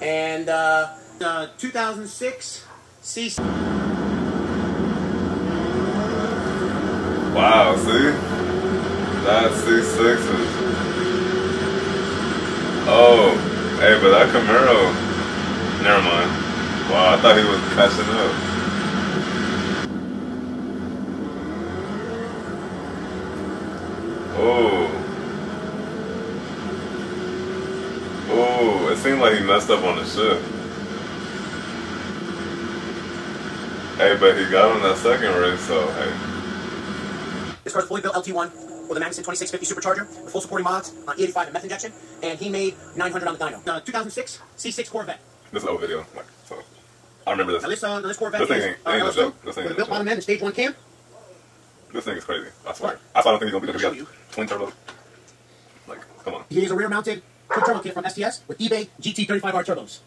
And 2006 C6. Wow, see? That's C6s. Oh, hey, but that Camaro, never mind. Wow, I thought he was catching up. Oh. Oh, it seemed like he messed up on the shift. Hey, but he got on that second race, so hey. This car's fully built LT1 with a Magnuson 2650 supercharger with full supporting mods on E85 and meth injection, and he made 900 on the dyno. 2006 C6 Corvette. This is an old video, like, so I remember this. Now this Corvette this thing is ain't a joke. This thing with a ain't built a bottom joke. end and stage 1 cam. This thing is crazy. I swear. What? I don't think he's gonna be I'll show able to get twin turbo. Like, come on. He is a rear-mounted twin turbo kit from STS with eBay GT35R turbos.